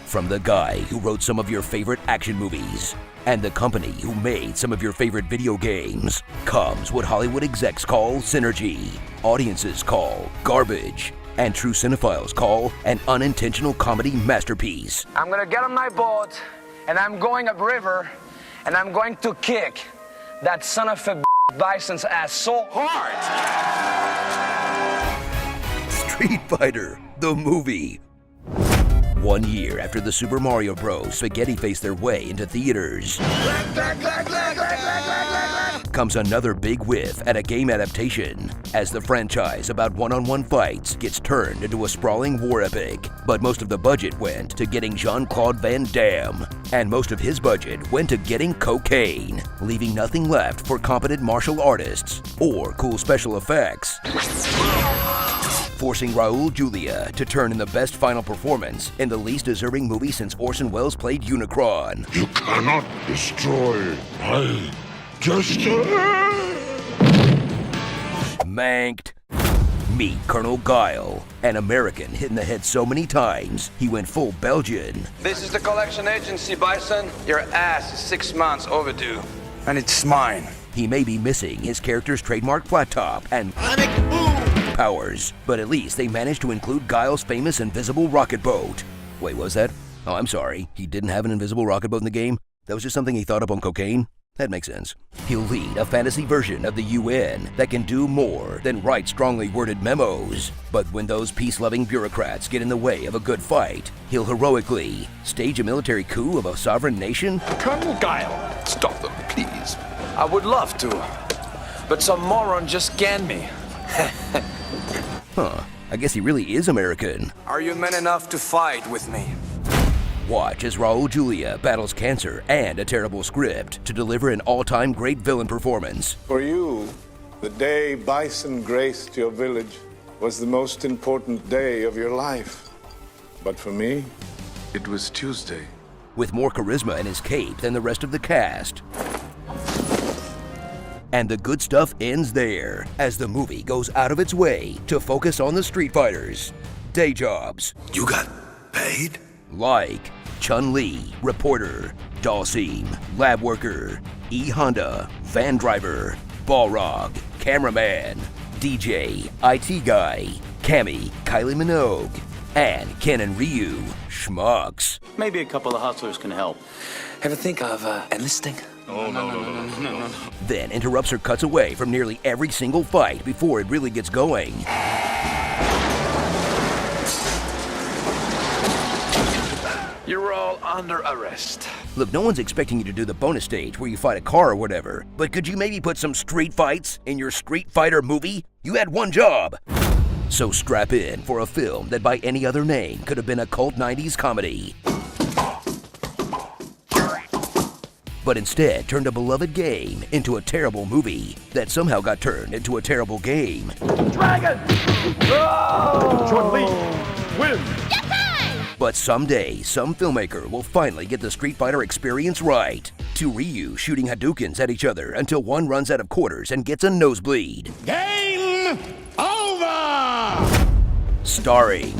From the guy who wrote some of your favorite action movies and the company who made some of your favorite video games comes what Hollywood execs call synergy, audiences call garbage, and true cinephiles call an unintentional comedy masterpiece. I'm gonna get on my boat, and I'm going upriver, and I'm going to kick that son of a bison's ass so hard. Street Fighter, the movie. 1 year after the Super Mario Bros. Spaghetti faced their way into theaters, comes another big whiff at a game adaptation as the franchise about one-on-one fights gets turned into a sprawling war epic. But most of the budget went to getting Jean-Claude Van Damme, and most of his budget went to getting cocaine, leaving nothing left for competent martial artists or cool special effects, forcing Raul Julia to turn in the best final performance in the least deserving movie since Orson Welles played Unicron. You cannot destroy my gesture. Manked. Meet Colonel Guile, an American hit in the head so many times he went full Belgian. This is the collection agency, Bison. Your ass is 6 months overdue, and it's mine. He may be missing his character's trademark flat top and powers, but at least they managed to include Guile's famous invisible rocket boat. Wait, what was that? Oh, I'm sorry. He didn't have an invisible rocket boat in the game? That was just something he thought up on cocaine? That makes sense. He'll lead a fantasy version of the UN that can do more than write strongly worded memos. But when those peace-loving bureaucrats get in the way of a good fight, he'll heroically stage a military coup of a sovereign nation? Colonel Guile, stop them, please. I would love to, but some moron just scanned me. Huh, I guess he really is American. Are you men enough to fight with me? Watch as Raul Julia battles cancer and a terrible script to deliver an all-time great villain performance. For you, the day Bison graced your village was the most important day of your life. But for me, it was Tuesday. With more charisma in his cape than the rest of the cast. And the good stuff ends there, as the movie goes out of its way to focus on the Street Fighters' day jobs. You got paid? Like Chun-Li, reporter, Dalsim, lab worker, E. Honda, van driver, Balrog, cameraman, DJ, IT guy, Cammy, Kylie Minogue, and Ken and Ryu, schmucks. Maybe a couple of hustlers can help. Ever think of enlisting? No. Then interrupts or cuts away from nearly every single fight before it really gets going. You're all under arrest. Look, no one's expecting you to do the bonus stage where you fight a car or whatever, but could you maybe put some street fights in your Street Fighter movie? You had one job. So strap in for a film that by any other name could have been a cult 90s comedy, but instead turned a beloved game into a terrible movie that somehow got turned into a terrible game. Dragon! Oh! Chun-Li! Win! But someday, some filmmaker will finally get the Street Fighter experience right. To Ryu shooting Hadoukens at each other until one runs out of quarters and gets a nosebleed. Game over! Starring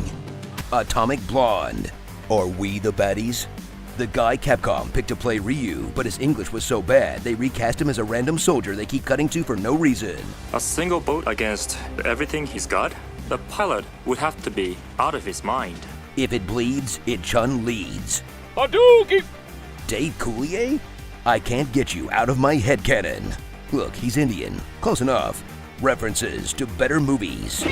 Atomic Blonde, or We the Baddies? The guy Capcom picked to play Ryu, but his English was so bad they recast him as a random soldier they keep cutting to for no reason. A single boat against everything he's got? The pilot would have to be out of his mind. If it bleeds, it Chun-Leads. Hadouken! Dave Coulier? I can't get you out of my headcanon. Look, he's Indian. Close enough. References to better movies.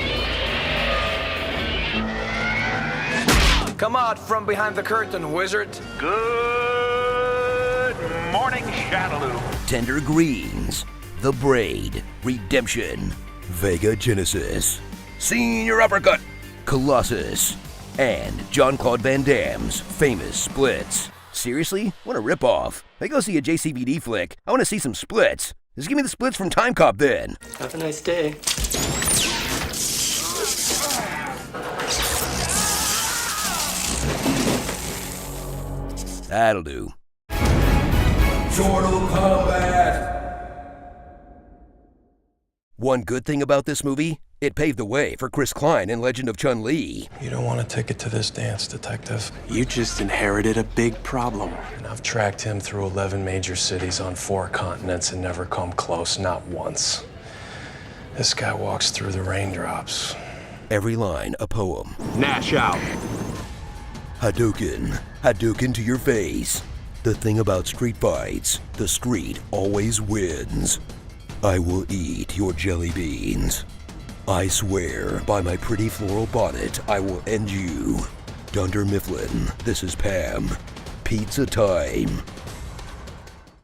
Come out from behind the curtain, wizard. Good morning, Shadaloo. Tender Greens, The Braid, Redemption, Vega Genesis, Senior Uppercut, Colossus, and Jean-Claude Van Damme's famous splits. Seriously? What a ripoff. I go see a JCVD flick. I want to see some splits. Just give me the splits from Time Cop then. Have a nice day. That'll do. Mortal Kombat! One good thing about this movie, it paved the way for Chris Klein in Legend of Chun-Li. You don't want a ticket to this dance, Detective. You just inherited a big problem. And I've tracked him through 11 major cities on 4 continents and never come close, not once. This guy walks through the raindrops. Every line a poem. Nash out. Hadouken. Hadouken to your face. The thing about street fights, the street always wins. I will eat your jelly beans. I swear by my pretty floral bonnet, I will end you. Dunder Mifflin, this is Pam. Pizza time.